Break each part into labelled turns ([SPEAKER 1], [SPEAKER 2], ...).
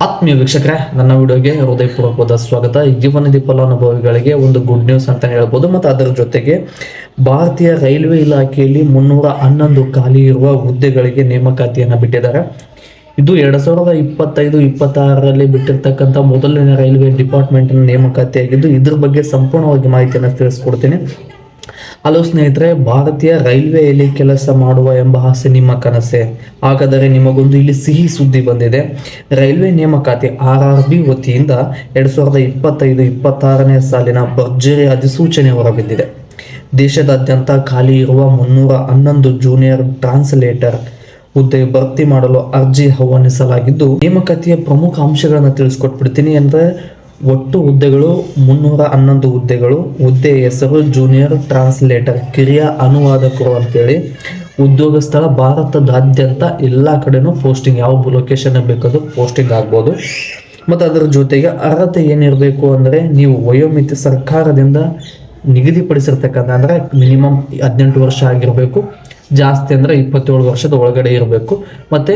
[SPEAKER 1] ಆತ್ಮೀಯ ವೀಕ್ಷಕರೇ, ನನ್ನ ವಿಡಿಯೋಗೆ ಹೃದಯಪೂರ್ವಕವಾದ ಸ್ವಾಗತ. ಜೀವನದಿ ಫಲಾನುಭವಿಗಳಿಗೆ ಒಂದು ಗುಡ್ ನ್ಯೂಸ್ ಅಂತ ಹೇಳ್ಬೋದು. ಮತ್ತು ಅದರ ಜೊತೆಗೆ ಭಾರತೀಯ ರೈಲ್ವೆ ಇಲಾಖೆಯಲ್ಲಿ 311 ಖಾಲಿ ಇರುವ ಹುದ್ದೆಗಳಿಗೆ ನೇಮಕಾತಿಯನ್ನು ಬಿಟ್ಟಿದ್ದಾರೆ. ಇದು 2025-26ರಲ್ಲಿ ಬಿಟ್ಟಿರ್ತಕ್ಕಂಥ ಮೊದಲನೇ ರೈಲ್ವೆ ಡಿಪಾರ್ಟ್ಮೆಂಟ್ನ ನೇಮಕಾತಿಯಾಗಿದ್ದು, ಇದ್ರ ಬಗ್ಗೆ ಸಂಪೂರ್ಣವಾಗಿ ಮಾಹಿತಿಯನ್ನು ತಿಳಿಸ್ಕೊಡ್ತೀನಿ. ಹಲೋ ಸ್ನೇಹಿತರೆ, ಭಾರತೀಯ ರೈಲ್ವೆಯಲ್ಲಿ ಕೆಲಸ ಮಾಡುವ ಎಂಬ ಆಸೆ ನಿಮ್ಮ ಕನಸೆ? ಹಾಗಾದರೆ ನಿಮಗೊಂದು ಇಲ್ಲಿ ಸಿಹಿ ಸುದ್ದಿ ಬಂದಿದೆ. ರೈಲ್ವೆ ನೇಮಕಾತಿ RRB ವತಿಯಿಂದ 2025-26ನೇ ಸಾಲಿನ ಭರ್ಜರಿ ಅಧಿಸೂಚನೆ ಹೊರಬಿದ್ದಿದೆ. ದೇಶದಾದ್ಯಂತ ಖಾಲಿ ಇರುವ 311 ಜೂನಿಯರ್ ಟ್ರಾನ್ಸ್ಲೇಟರ್ ಹುದ್ದೆ ಭರ್ತಿ ಮಾಡಲು ಅರ್ಜಿ ಆಹ್ವಾನಿಸಲಾಗಿದ್ದು, ನೇಮಕಾತಿಯ ಪ್ರಮುಖ ಅಂಶಗಳನ್ನು ತಿಳಿಸ್ಕೊಟ್ಬಿಡ್ತೀನಿ. ಅಂದರೆ ಒಟ್ಟು ಹುದ್ದೆಗಳು 311 ಹುದ್ದೆಗಳು. ಹುದ್ದೆ ಹೆಸರು ಜೂನಿಯರ್ ಟ್ರಾನ್ಸ್ಲೇಟರ್, ಕಿರಿಯ ಅನುವಾದಕರು ಅಂತೇಳಿ. ಉದ್ಯೋಗ ಸ್ಥಳ ಭಾರತದಾದ್ಯಂತ ಎಲ್ಲ ಕಡೆನೂ ಪೋಸ್ಟಿಂಗ್, ಯಾವ ಲೊಕೇಶನ್ ಬೇಕಾದ್ರೂ ಪೋಸ್ಟಿಂಗ್ ಆಗ್ಬೋದು. ಮತ್ತು ಅದರ ಜೊತೆಗೆ ಅರ್ಹತೆ ಏನಿರಬೇಕು ಅಂದರೆ, ನೀವು ವಯೋಮಿತಿ ಸರ್ಕಾರದಿಂದ ನಿಗದಿಪಡಿಸಿರ್ತಕ್ಕಂಥ, ಅಂದರೆ ಮಿನಿಮಮ್ 18 ವರ್ಷ ಆಗಿರಬೇಕು, ಜಾಸ್ತಿ ಅಂದರೆ 27 ವರ್ಷದ ಒಳಗಡೆ ಇರಬೇಕು. ಮತ್ತು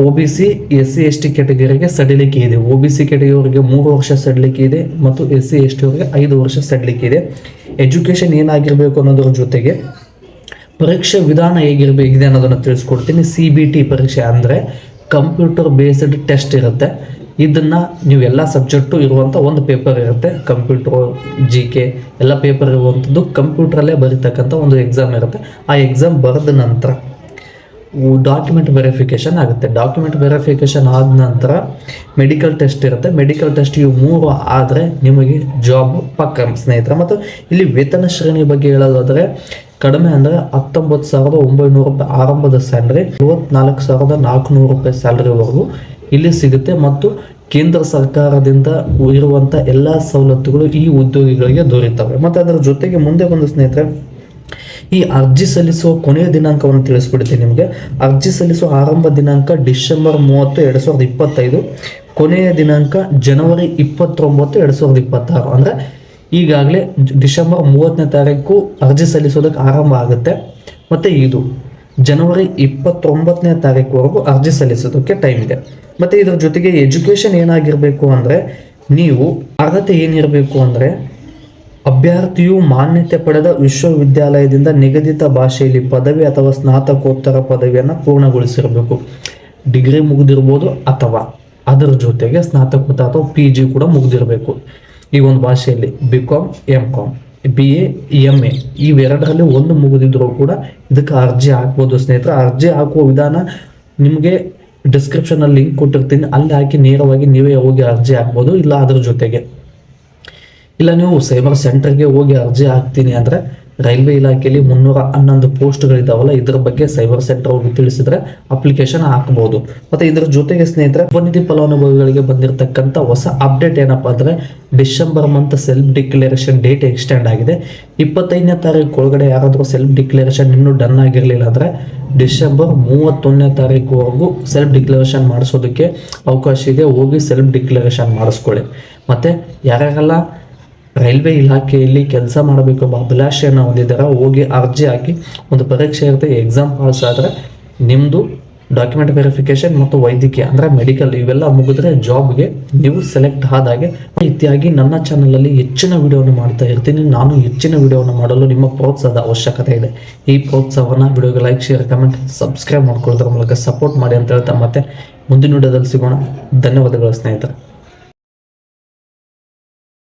[SPEAKER 1] OBC SC ST ಕ್ಯಾಟಗರಿಗೆ ಸಡಿಲಿಕೆ ಇದೆ. OBC ಕ್ಯಾಟಗರಿಗೆ 3 ವರ್ಷ ಸಡಿಲಿಕೆ ಇದೆ ಮತ್ತು SC ST ಅವರಿಗೆ 5 ವರ್ಷ ಸಡಿಲಿಕೆ ಇದೆ. ಎಜುಕೇಷನ್ ಏನಾಗಿರಬೇಕು ಅನ್ನೋದ್ರ ಜೊತೆಗೆ ಪರೀಕ್ಷೆ ವಿಧಾನ ಹೇಗಿರಬೇಕಿದೆ ಅನ್ನೋದನ್ನು ತಿಳಿಸ್ಕೊಡ್ತೀನಿ. CBT ಪರೀಕ್ಷೆ ಅಂದರೆ ಕಂಪ್ಯೂಟರ್ ಬೇಸ್ಡ್ ಟೆಸ್ಟ್ ಇರುತ್ತೆ. ಇದನ್ನು ನೀವು ಎಲ್ಲ ಸಬ್ಜೆಕ್ಟು ಇರುವಂಥ ಒಂದು ಪೇಪರ್ ಇರುತ್ತೆ. ಕಂಪ್ಯೂಟರ್ GK ಎಲ್ಲ ಪೇಪರ್ ಇರುವಂಥದ್ದು ಕಂಪ್ಯೂಟ್ರಲ್ಲೇ ಬರೀತಕ್ಕಂಥ ಒಂದು ಎಕ್ಸಾಮ್ ಇರುತ್ತೆ. ಆ ಎಕ್ಸಾಮ್ ಬರೆದ ನಂತರ ಡಾಕ್ಯುಮೆಂಟ್ ವೆರಿಫಿಕೇಷನ್ ಆಗುತ್ತೆ. ಡಾಕ್ಯುಮೆಂಟ್ ವೆರಿಫಿಕೇಷನ್ ಆದ ನಂತರ ಮೆಡಿಕಲ್ ಟೆಸ್ಟ್ ಇರುತ್ತೆ. ಮೆಡಿಕಲ್ ಟೆಸ್ಟ್ ಇವು 3 ಆದರೆ ನಿಮಗೆ ಜಾಬ್ ಪಕ್ಕ ಸ್ನೇಹಿತರೆ. ಮತ್ತು ಇಲ್ಲಿ ವೇತನ ಶ್ರೇಣಿ ಬಗ್ಗೆ ಹೇಳೋದಾದರೆ, ಕಡಿಮೆ ಅಂದರೆ 19,900 ರೂಪಾಯಿ ಆರಂಭದ ಸ್ಯಾಲ್ರಿ, 54,400 ರೂಪಾಯಿ ಸ್ಯಾಲ್ರಿವರೆಗೂ ಇಲ್ಲಿ ಸಿಗುತ್ತೆ. ಮತ್ತು ಕೇಂದ್ರ ಸರ್ಕಾರದಿಂದ ಇರುವಂಥ ಎಲ್ಲ ಸವಲತ್ತುಗಳು ಈ ಉದ್ಯೋಗಿಗಳಿಗೆ ದೊರೆಯುತ್ತವೆ. ಮತ್ತು ಅದರ ಜೊತೆಗೆ ಮುಂದೆ ಬಂದು ಸ್ನೇಹಿತರೆ, ಈ ಅರ್ಜಿ ಸಲ್ಲಿಸುವ ಕೊನೆಯ ದಿನಾಂಕವನ್ನು ತಿಳಿಸ್ಬಿಡ್ತೀನಿ ನಿಮಗೆ. ಅರ್ಜಿ ಸಲ್ಲಿಸುವ ಆರಂಭ ದಿನಾಂಕ ಡಿಸೆಂಬರ್ 30, 2025. ಕೊನೆಯ ದಿನಾಂಕ ಜನವರಿ 29, 2026. ಅಂದರೆ ಈಗಾಗಲೇ ಡಿಸೆಂಬರ್ 30ನೇ ತಾರೀಕು ಅರ್ಜಿ ಸಲ್ಲಿಸೋದಕ್ಕೆ ಆರಂಭ ಆಗುತ್ತೆ. ಮತ್ತು ಇದು ಜನವರಿ 29ನೇ ತಾರೀಕುವರೆಗೂ ಅರ್ಜಿ ಸಲ್ಲಿಸೋದಕ್ಕೆ ಟೈಮ್ ಇದೆ. ಮತ್ತು ಇದರ ಜೊತೆಗೆ ಎಜುಕೇಷನ್ ಏನಾಗಿರಬೇಕು ಅಂದರೆ, ನೀವು ಅರ್ಹತೆ ಏನಿರಬೇಕು ಅಂದರೆ, ಅಭ್ಯರ್ಥಿಯು ಮಾನ್ಯತೆ ಪಡೆದ ವಿಶ್ವವಿದ್ಯಾಲಯದಿಂದ ನಿಗದಿತ ಭಾಷೆಯಲ್ಲಿ ಪದವಿ ಅಥವಾ ಸ್ನಾತಕೋತ್ತರ ಪದವಿಯನ್ನು ಪೂರ್ಣಗೊಳಿಸಿರಬೇಕು. ಡಿಗ್ರಿ ಮುಗಿದಿರ್ಬೋದು ಅಥವಾ ಅದರ ಜೊತೆಗೆ ಸ್ನಾತಕೋತ್ತರ ಅಥವಾ PG ಕೂಡ ಮುಗಿದಿರಬೇಕು. ಈ ಒಂದು ಭಾಷೆಯಲ್ಲಿ BCom, MCom, BA, MA ಇವೆರಡರಲ್ಲಿ ಒಂದು ಮುಗಿದಿದ್ರೂ ಕೂಡ ಇದಕ್ಕೆ ಅರ್ಜಿ ಹಾಕ್ಬೋದು ಸ್ನೇಹಿತರೆ. ಅರ್ಜಿ ಹಾಕುವ ವಿಧಾನ ನಿಮಗೆ ಡಿಸ್ಕ್ರಿಪ್ಷನಲ್ಲಿ ಲಿಂಕ್ ಕೊಟ್ಟಿರ್ತೀನಿ, ಅಲ್ಲಿ ಹಾಕಿ ನೇರವಾಗಿ ನೀವೇ ಹೋಗಿ ಅರ್ಜಿ ಹಾಕ್ಬೋದು. ಇಲ್ಲ ಅದರ ಜೊತೆಗೆ ನೀವು ಸೈಬರ್ ಸೆಂಟರ್ಗೆ ಹೋಗಿ ಅರ್ಜಿ ಹಾಕ್ತೀನಿ ಅಂದರೆ, ರೈಲ್ವೆ ಇಲಾಖೆಯಲ್ಲಿ 311 ಪೋಸ್ಟ್ಗಳಿದ್ದಾವಲ್ಲ, ಇದರ ಬಗ್ಗೆ ಸೈಬರ್ ಸೆಂಟರ್ ಹೋಗಿ ತಿಳಿಸಿದ್ರೆ ಅಪ್ಲಿಕೇಶನ್ ಹಾಕ್ಬೋದು. ಮತ್ತು ಇದರ ಜೊತೆಗೆ ಸ್ನೇಹಿತರೆ, ಉಪನಿಧಿ ಫಲಾನುಭವಿಗಳಿಗೆ ಬಂದಿರತಕ್ಕಂಥ ಹೊಸ ಅಪ್ಡೇಟ್ ಏನಪ್ಪ ಅಂದರೆ, December month self declaration date extend ಆಗಿದೆ. 25ನೇ ತಾರೀಕು ಒಳಗಡೆ ಯಾರಾದರೂ ಸೆಲ್ಫ್ ಡಿಕ್ಲರೇಷನ್ ಇನ್ನೂ ಡನ್ ಆಗಿರಲಿಲ್ಲ ಅಂದರೆ, ಡಿಸೆಂಬರ್ 31ನೇ ತಾರೀಕುವರೆಗೂ ಸೆಲ್ಫ್ ಡಿಕ್ಲರೇಷನ್ ಮಾಡಿಸೋದಕ್ಕೆ ಅವಕಾಶ ಇದೆ. ಹೋಗಿ ಸೆಲ್ಫ್ ಡಿಕ್ಲರೇಷನ್ ಮಾಡಿಸ್ಕೊಳ್ಳಿ. ಮತ್ತು ಯಾರ್ಯಾರೆಲ್ಲ ರೈಲ್ವೆ ಇಲಾಖೆಯಲ್ಲಿ ಕೆಲಸ ಮಾಡಬೇಕು ಎಂಬ ಅಭಿಲಾಷೆಯನ್ನು ಹೊಂದಿದ್ದಾರೆ, ಹೋಗಿ ಅರ್ಜಿ ಹಾಕಿ. ಒಂದು ಪರೀಕ್ಷೆ ಇರುತ್ತೆ, ಎಕ್ಸಾಮ್ ಪಾಸ್ ಆದರೆ ನಿಮ್ಮದು ಡಾಕ್ಯುಮೆಂಟ್ ವೆರಿಫಿಕೇಷನ್ ಮತ್ತು ವೈದ್ಯಕೀಯ ಅಂದರೆ ಮೆಡಿಕಲ್ ಇವೆಲ್ಲ ಮುಗಿದ್ರೆ ಜಾಬ್ಗೆ ನೀವು ಸೆಲೆಕ್ಟ್ ಆದಾಗೆ. ಇತ್ಯಾಗಿ ನನ್ನ ಚಾನಲಲ್ಲಿ ಹೆಚ್ಚಿನ ವಿಡಿಯೋವನ್ನು ಮಾಡ್ತಾ ಇರ್ತೀನಿ. ನಾನು ಹೆಚ್ಚಿನ ವಿಡಿಯೋವನ್ನು ಮಾಡಲು ನಿಮ್ಮ ಪ್ರೋತ್ಸಾಹದ ಅವಶ್ಯಕತೆ ಇದೆ. ಈ ಪ್ರೋತ್ಸಾಹವನ್ನು ವಿಡಿಯೋಗೆ ಲೈಕ್, ಶೇರ್, ಕಮೆಂಟ್, ಸಬ್ಸ್ಕ್ರೈಬ್ ಮಾಡ್ಕೊಳ್ಳೋದ್ರ ಮೂಲಕ ಸಪೋರ್ಟ್ ಮಾಡಿ ಅಂತ ಹೇಳ್ತಾ ಮತ್ತೆ ಮುಂದಿನ ವಿಡಿಯೋದಲ್ಲಿ ಸಿಗೋಣ. ಧನ್ಯವಾದಗಳು ಸ್ನೇಹಿತರೆ.